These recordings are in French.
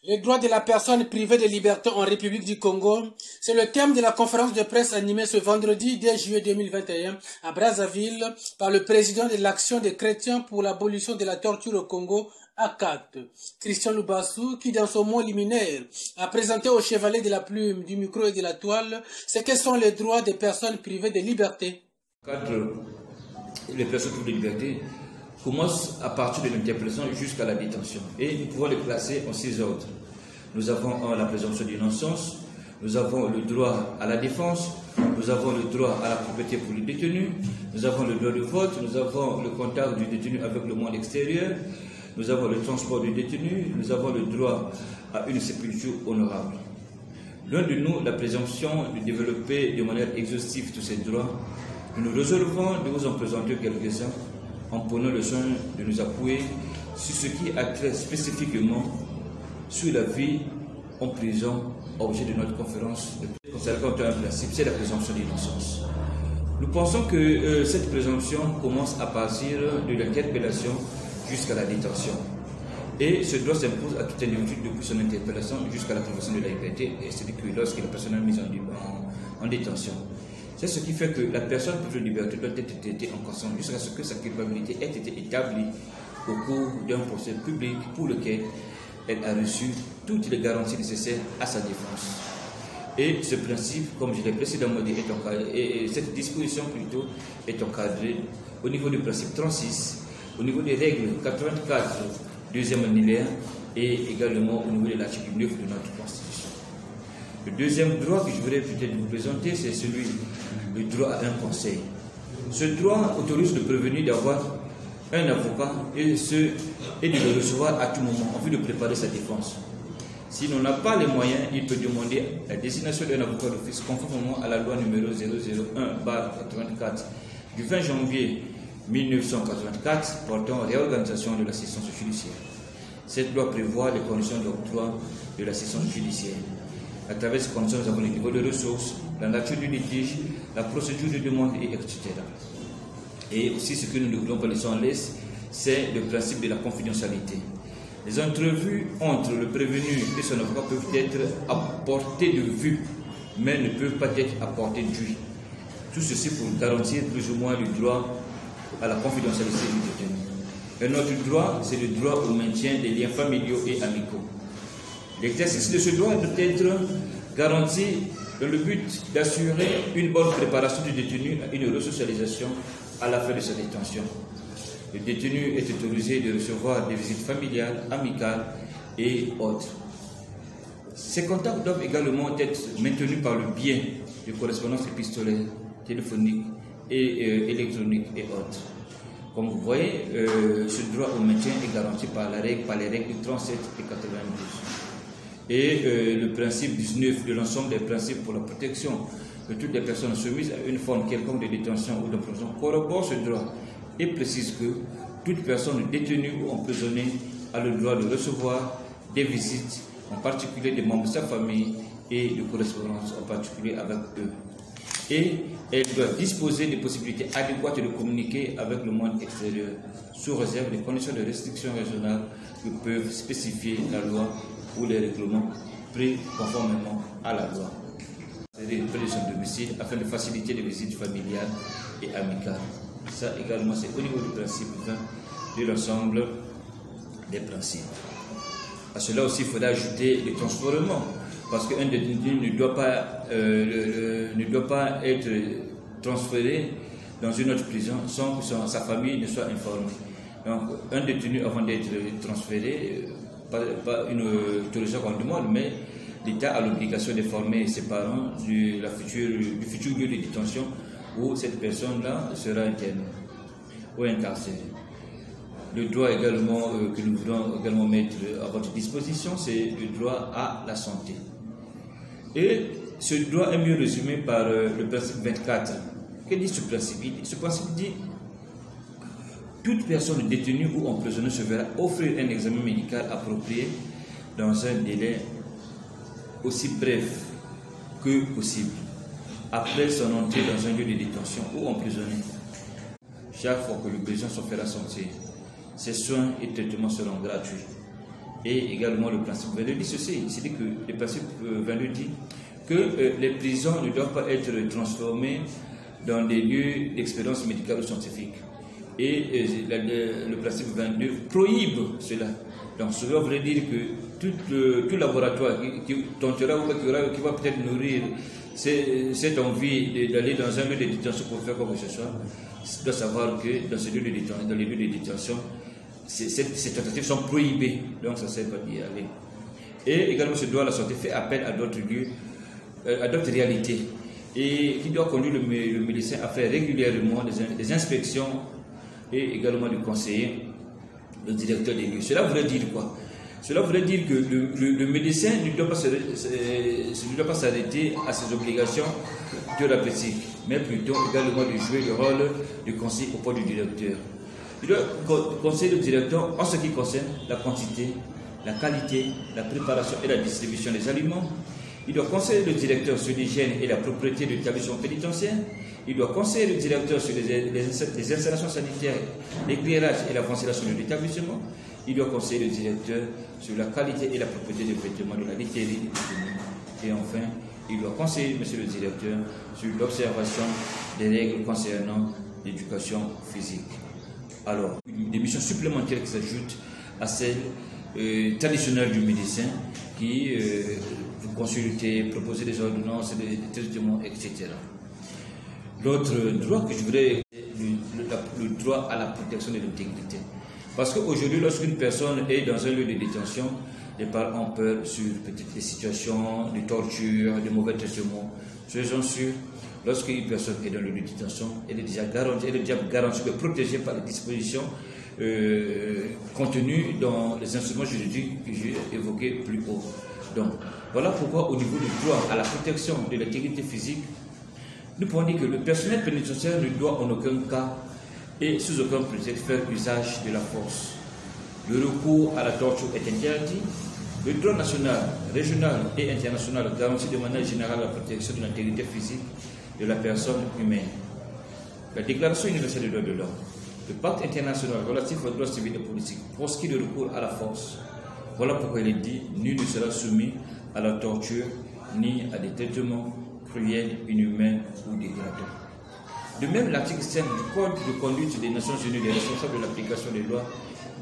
Les droits de la personne privée de liberté en République du Congo, c'est le thème de la conférence de presse animée ce vendredi 10 juillet 2021 à Brazzaville par le président de l'Action des chrétiens pour l'abolition de la torture au Congo, ACAT, Christian Loubassou, qui dans son mot liminaire a présenté au chevalier de la plume, du micro et de la toile ce que sont les droits des personnes privées de liberté. Les personnes privées de liberté commence à partir de l'interpellation jusqu'à la détention. Et nous pouvons les classer en 6 ordres. Nous avons la présomption d'innocence, nous avons le droit à la défense, nous avons le droit à la propriété pour les détenus, nous avons le droit de vote, nous avons le contact du détenu avec le monde extérieur, nous avons le transport du détenu, nous avons le droit à une sépulture honorable. Loin de nous la présomption de développer de manière exhaustive tous ces droits, nous nous résolvons de vous en présenter quelques-uns en prenant le soin de nous appuyer sur ce qui a trait spécifiquement sur la vie en prison, objet de notre conférence. Concernant un principe, c'est la présomption d'innocence. Nous pensons que cette présomption commence à partir de l'interpellation jusqu'à la détention. Et ce droit s'impose à tout individu depuis son interpellation jusqu'à la privation de la liberté, c'est-à-dire que lorsque la personne est mise en détention. C'est ce qui fait que la personne privée de liberté doit être traitée en conscience jusqu'à ce que sa culpabilité ait été établie au cours d'un procès public pour lequel elle a reçu toutes les garanties nécessaires à sa défense. Et ce principe, comme je l'ai précédemment dit, est encadré, et cette disposition plutôt est encadrée au niveau du principe 36, au niveau des règles 84, deuxième alinéa, et également au niveau de l'article 9 de notre Constitution. Le deuxième droit que je voudrais peut-être vous présenter, c'est celui du droit à un conseil. Ce droit autorise le prévenu d'avoir un avocat et de le recevoir à tout moment en vue de préparer sa défense. S'il n'en a pas les moyens, il peut demander la désignation d'un avocat d'office conformément à la loi numéro 001/84 du 20 janvier 1984 portant réorganisation de l'assistance judiciaire. Cette loi prévoit les conditions d'octroi de l'assistance judiciaire. À travers ces conditions, nous avons le niveau de ressources, la nature du litige, la procédure de demande, etc. Et aussi, ce que nous ne voulons pas laisser en laisse, c'est le principe de la confidentialité. Les entrevues entre le prévenu et son avocat peuvent être à portée de vue, mais ne peuvent pas être à portée de vue. Tout ceci pour garantir plus ou moins le droit à la confidentialité du détenu. Un autre droit, c'est le droit au maintien des liens familiaux et amicaux. L'exercice de ce droit doit être garanti dans le but d'assurer une bonne préparation du détenu à une resocialisation à la fin de sa détention. Le détenu est autorisé de recevoir des visites familiales, amicales et autres. Ces contacts doivent également être maintenus par le biais de correspondances épistolaires, téléphoniques et électroniques et autres. Comme vous voyez, ce droit au maintien est garanti par les règles 37 et 92. Et le principe 19 de l'ensemble des principes pour la protection de toutes les personnes soumises à une forme quelconque de détention ou d'emprisonnement corrobore ce droit et précise que toute personne détenue ou emprisonnée a le droit de recevoir des visites, en particulier des membres de sa famille et de correspondance, en particulier avec eux. Et elle doit disposer des possibilités adéquates de communiquer avec le monde extérieur, sous réserve des conditions de restriction régionale que peuvent spécifier la loi ou les règlements pris conformément à la loi. C'est-à-dire près de son domicile afin de faciliter les visites familiales et amicales. Ça également, c'est au niveau du principe 20 de l'ensemble des principes. À cela aussi, il faudra ajouter le transfèrement, parce qu'un détenu ne doit pas être transféré dans une autre prison sans que sa famille ne soit informée. Donc, un détenu, avant d'être transféré, pas une autorisation qu'on demande, mais l'État a l'obligation d'informer ses parents du futur lieu de détention où cette personne-là sera internée ou incarcérée. Le droit également que nous voulons également mettre à votre disposition, c'est le droit à la santé. Et ce droit est mieux résumé par le principe 24. Que dit ce principe? Ce principe dit toute personne détenue ou emprisonnée se verra offrir un examen médical approprié dans un délai aussi bref que possible, après son entrée dans un lieu de détention ou emprisonné. Chaque fois que le besoin se fera sentir, ces soins et traitements seront gratuits. Et également le principe 22 dit ceci, il dit que le principe 22 dit que les prisons ne doivent pas être transformées dans des lieux d'expérience médicale ou scientifique. Et le principe 22 prohibe cela. Donc cela voudrait dire que tout laboratoire qui tentera ou qui va peut-être nourrir cette envie d'aller dans un lieu de détention pour faire quoi que ce soit, doit savoir que dans les lieux de détention, ces tentatives sont prohibées. Donc ça ne sert pas d'y aller. Et également ce droit à la santé fait appel à d'autres lieux, à d'autres réalités, et qui doit conduire le médecin à faire régulièrement des inspections et également de conseiller le directeur des lieux. Cela voudrait dire quoi? Cela voudrait dire que le médecin ne doit pas s'arrêter à ses obligations thérapeutiques, mais plutôt également de jouer le rôle de conseiller auprès du directeur. Il doit conseiller le directeur en ce qui concerne la quantité, la qualité, la préparation et la distribution des aliments. Il doit conseiller le directeur sur l'hygiène et la propriété de l'établissement pénitentiaire. Il doit conseiller le directeur sur les installations sanitaires, l'éclairage et la ventilation de l'établissement. Il doit conseiller le directeur sur la qualité et la propriété des vêtements, de la literie. Et enfin, il doit conseiller, monsieur le directeur, sur l'observation des règles concernant l'éducation physique. Alors, des missions supplémentaires qui s'ajoutent à celles traditionnelles du médecin qui vous consulter, proposer des ordonnances, des traitements, etc. L'autre droit que je voudrais, le droit à la protection de l'intégrité. Parce qu'aujourd'hui, lorsqu'une personne est dans un lieu de détention, les parents ont peur sur peut-être des situations de torture, de mauvais traitements. Soyons sûrs, lorsqu'une personne est dans le lieu de détention, elle est déjà garantie de protéger par les dispositions contenues dans les instruments juridiques que j'ai évoqués plus haut. Donc, voilà pourquoi au niveau du droit à la protection de l'intégrité physique, nous pouvons dire que le personnel pénitentiaire ne doit en aucun cas et sous aucun prétexte faire usage de la force. Le recours à la torture est interdit. Le droit national, régional et international garantit de manière générale la protection de l'intégrité physique de la personne humaine. La Déclaration universelle des droits de l'homme, le pacte international relatif aux droits civils et politiques proscrit le recours à la force. Voilà pourquoi il est dit, nul ne sera soumis à la torture ni à des traitements cruels, inhumains ou dégradants. De même, l'article 5 du Code de conduite des Nations Unies des responsables de l'application des lois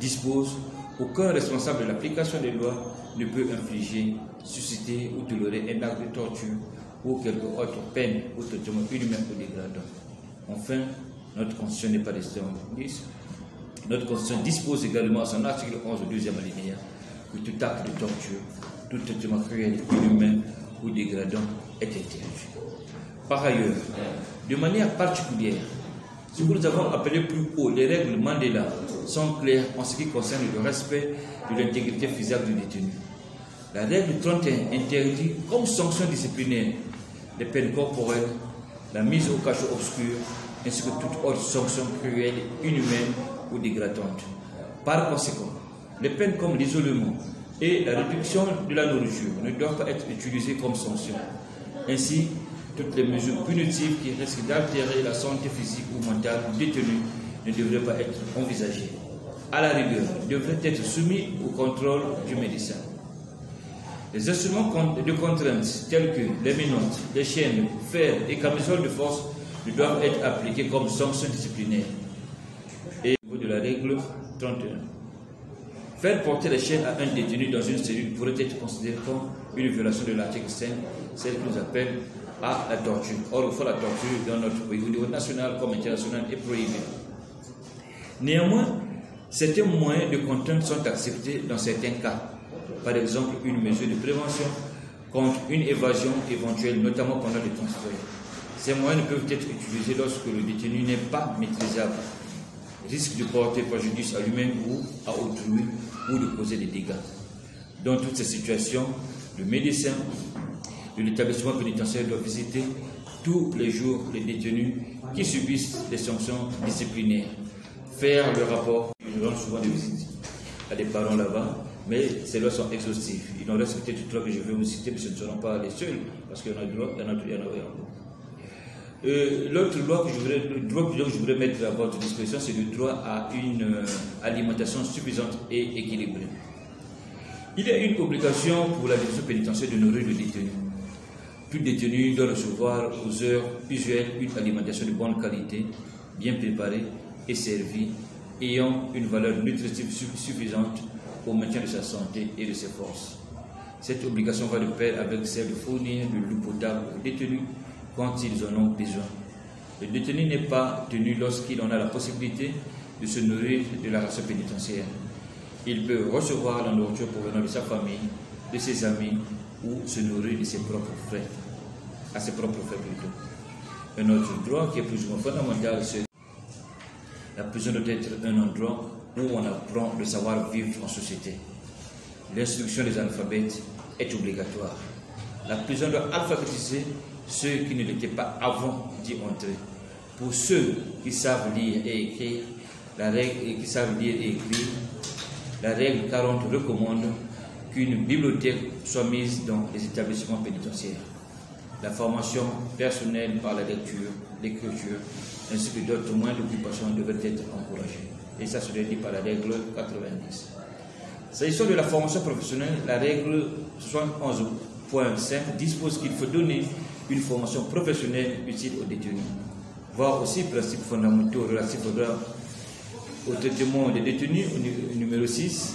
dispose qu'aucun responsable de l'application des lois ne peut infliger, susciter ou tolérer un acte de torture ou quelque autre peine ou traitement inhumain ou dégradant. Enfin, notre Constitution n'est pas restée en lice. Notre Constitution dispose également à son article 11 au 2e alinéa que tout acte de torture, tout traitement cruel, inhumain ou dégradant est interdit. Par ailleurs, de manière particulière, ce que nous avons appelé plus haut les règles Mandela sont claires en ce qui concerne le respect de l'intégrité physique du détenu. La règle 31 interdit comme sanction disciplinaire les peines corporelles, la mise au cachot obscur, ainsi que toute autre sanction cruelle, inhumaine ou dégradante. Par conséquent, les peines comme l'isolement et la réduction de la nourriture ne doivent pas être utilisées comme sanction. Ainsi, toutes les mesures punitives qui risquent d'altérer la santé physique ou mentale du détenu ne devraient pas être envisagées. À la rigueur, devraient être soumis au contrôle du médecin. Les instruments de contrainte tels que les menottes, les chaînes, fers et camisoles de force ne doivent être appliqués comme sanction disciplinaire. Et au niveau de la règle 31, faire porter les chaînes à un détenu dans une cellule pourrait être considéré comme une violation de l'article 5, celle que nous appelle à la torture. Or, au fond, la torture dans notre pays, au niveau national comme international, est prohibée. Néanmoins, certains moyens de contrainte sont acceptés dans certains cas. Par exemple, une mesure de prévention contre une évasion éventuelle, notamment pendant le transfert. Ces moyens ne peuvent être utilisés lorsque le détenu n'est pas maîtrisable, risque de porter préjudice à lui-même ou à autrui, ou de causer des dégâts. Dans toutes ces situations, le médecin de l'établissement pénitentiaire doit visiter tous les jours les détenus qui subissent des sanctions disciplinaires, faire le rapport. Ils rendent souvent des visites à des parents là-bas, mais ces lois sont exhaustives. Il en reste peut-être trois que je vais vous citer, mais ce ne seront pas les seuls, parce qu'il y en a d'autres, il y en a encore. L'autre loi que je voudrais mettre à votre disposition, c'est le droit à une alimentation suffisante et équilibrée. Il y a une obligation pour l'administration pénitentiaire de nourrir le détenu. Tout détenu doit recevoir aux heures usuelles une alimentation de bonne qualité, bien préparée et servie, ayant une valeur nutritive suffisante au maintien de sa santé et de ses forces. Cette obligation va de pair avec celle de fournir de l'eau potable aux détenus quand ils en ont besoin. Le détenu n'est pas tenu lorsqu'il en a la possibilité de se nourrir de la ration pénitentiaire. Il peut recevoir la nourriture provenant de sa famille, de ses amis ou se nourrir de ses propres frais, à ses propres frais plutôt. Un autre droit qui est plus ou moins fondamental, c'est la prison doit être un endroit où on apprend le savoir-vivre en société. L'instruction des analphabètes est obligatoire. La prison doit alphabétiser ceux qui ne l'étaient pas avant d'y entrer. Pour ceux qui savent lire et écrire, la règle 40 recommande qu'une bibliothèque soit mise dans les établissements pénitentiaires. La formation personnelle par la lecture, l'écriture, ainsi que d'autres moyens d'occupation devraient être encouragés. Et ça se dit par la règle 90. S'agissant de la formation professionnelle, la règle 71.5 dispose qu'il faut donner une formation professionnelle utile aux détenus. Voir aussi principes fondamentaux relatifs au traitement des détenus au numéro 6.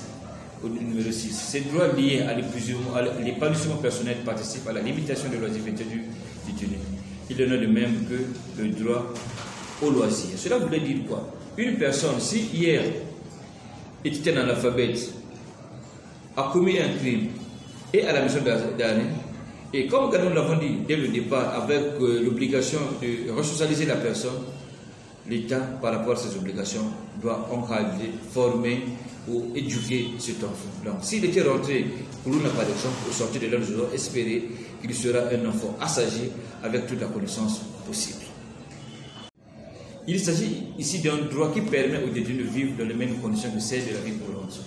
Ces droits liés à l'épanouissement personnel participent à la limitation des loisirs du détenu. Il en est de même que le droit au loisir. Cela voulait dire quoi? Une personne, si hier était un analphabète, a commis un crime et à la maison d'arrêt, et comme nous l'avons dit dès le départ, avec l'obligation de resocialiser la personne, l'État, par rapport à ses obligations, doit encadrer, former ou éduquer cet enfant. Donc, s'il était rentré pour nous, par exemple, au sortir de là, nous devons espérer qu'il sera un enfant assagi avec toute la connaissance possible. Il s'agit ici d'un droit qui permet aux détenus de vivre dans les mêmes conditions que celles de la vie courante.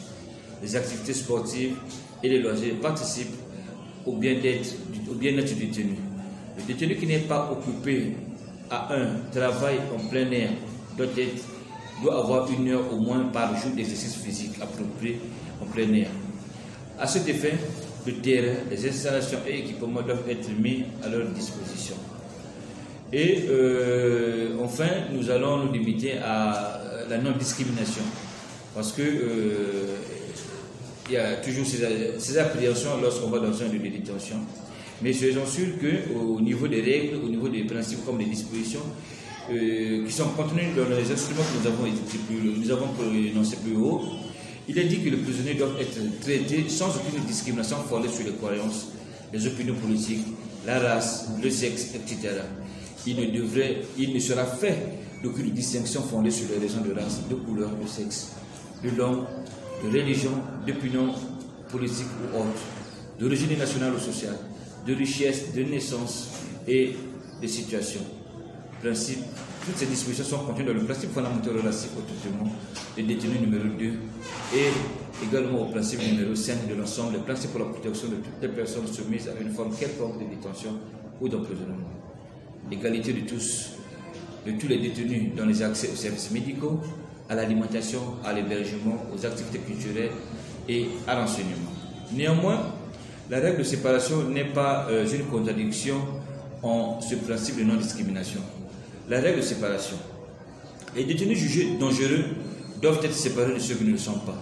Les activités sportives et les loisirs participent au bien-être du détenu. Le détenu qui n'est pas occupé à un travail en plein air doit avoir 1 heure au moins par jour d'exercice physique approprié en plein air. À cet effet, le terrain, les installations et équipements doivent être mis à leur disposition. Et enfin, nous allons nous limiter à la non-discrimination, parce que il y a toujours ces appréhensions lorsqu'on va dans un lieu de détention. Mais soyons sûrs qu'au niveau des règles, au niveau des principes comme des dispositions qui sont contenues dans les instruments que nous avons prononcés plus haut, il est dit que les prisonniers doivent être traités sans aucune discrimination fondée sur les croyances, les opinions politiques, la race, le sexe, etc. Il ne sera fait d'aucune distinction fondée sur les raisons de race, de couleur, de sexe, de langue, de religion, d'opinion politique ou autre, d'origine nationale ou sociale, de richesse, de naissance et de situation. Toutes ces dispositions sont contenues dans le principe fondamental relatif au traitement des détenus numéro 2 et également au principe numéro 5 de l'ensemble des principes pour la protection de toutes les personnes soumises à une forme quelconque de détention ou d'emprisonnement. L'égalité de tous les détenus dans les accès aux services médicaux, à l'alimentation, à l'hébergement, aux activités culturelles et à l'enseignement. Néanmoins, la règle de séparation n'est pas une contradiction en ce principe de non-discrimination. La règle de séparation. Les détenus jugés dangereux doivent être séparés de ceux qui ne le sont pas.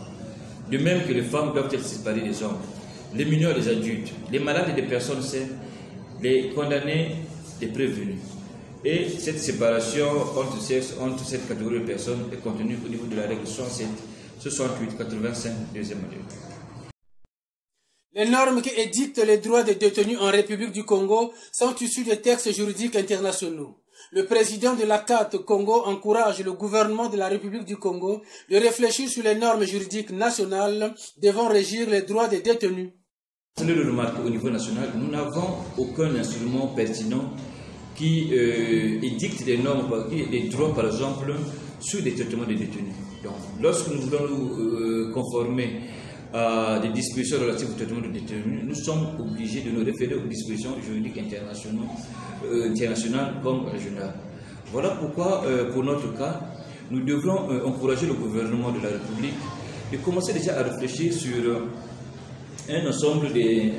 De même que les femmes doivent être séparées des hommes, les mineurs des adultes, les malades et des personnes saines, les condamnés des prévenus. Et cette séparation entre cette catégorie de personnes est contenue au niveau de la règle 67, 68, 85, deuxième module. Les normes qui édictent les droits des détenus en République du Congo sont issues des textes juridiques internationaux. Le président de l'ACAT Congo encourage le gouvernement de la République du Congo de réfléchir sur les normes juridiques nationales devant régir les droits des détenus. Vous le remarquez au niveau national, nous n'avons aucun instrument pertinent qui édicte des normes, des droits par exemple, sur les traitements des détenus. Donc, lorsque nous voulons nous conformer à des dispositions relatives au traitement des détenus, nous sommes obligés de nous référer aux dispositions juridiques internationales comme régionales. Voilà pourquoi, pour notre cas, nous devrons encourager le gouvernement de la République de commencer déjà à réfléchir sur un ensemble de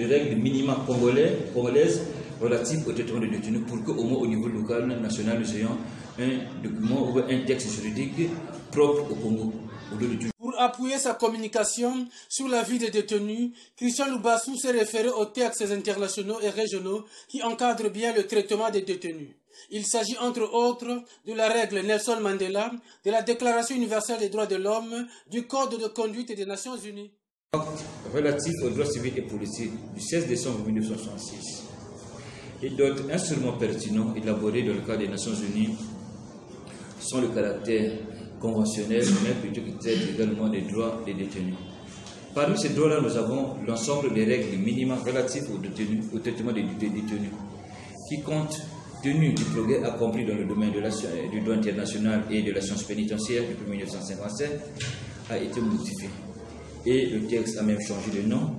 règles minimales congolaises relatives au traitement des détenus pour qu'au moins au niveau local, national, nous ayons un document ou un texte juridique propre au Congo. Pour appuyer sa communication sur la vie des détenus, Christian Loubassou s'est référé aux textes internationaux et régionaux qui encadrent bien le traitement des détenus. Il s'agit entre autres de la règle Nelson Mandela, de la Déclaration universelle des droits de l'homme, du Code de conduite des Nations unies. Relatif aux droits civils et politiques du 16 décembre 1966 et d'autres instruments pertinents élaborés dans le cadre des Nations unies sont le caractère conventionnel, mais plutôt qui traite également des droits des détenus. Parmi ces droits-là, nous avons l'ensemble des règles minimales relatives au traitement des détenus, qui compte tenu du progrès accompli dans le domaine du droit international et de la science pénitentiaire depuis 1957, a été modifié. Et le texte a même changé de nom.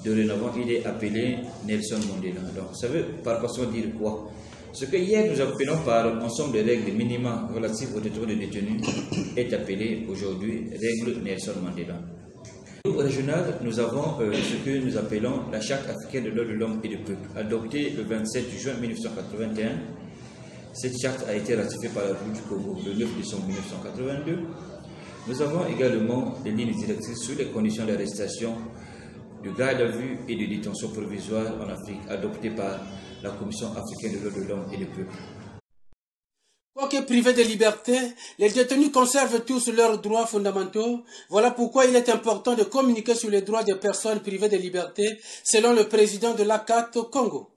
Dorénavant, il est appelé Nelson Mandela. Donc, ça veut par conséquent dire quoi? Ce que hier nous appelons par ensemble des règles minimales relatives au traitement des détenus est appelé aujourd'hui règle Nelson Mandela. Au niveau régional, nous avons ce que nous appelons la Charte africaine des droits de l'homme et du peuple, adoptée le 27 juin 1981. Cette charte a été ratifiée par la République du Congo le 9 décembre 1982. Nous avons également des lignes directrices sur les conditions d'arrestation, de garde à vue et de détention provisoire en Afrique, adoptées par la Commission africaine des droits de l'homme et du peuple. Quoique privés de liberté, les détenus conservent tous leurs droits fondamentaux. Voilà pourquoi il est important de communiquer sur les droits des personnes privées de liberté, selon le président de l'ACAT au Congo.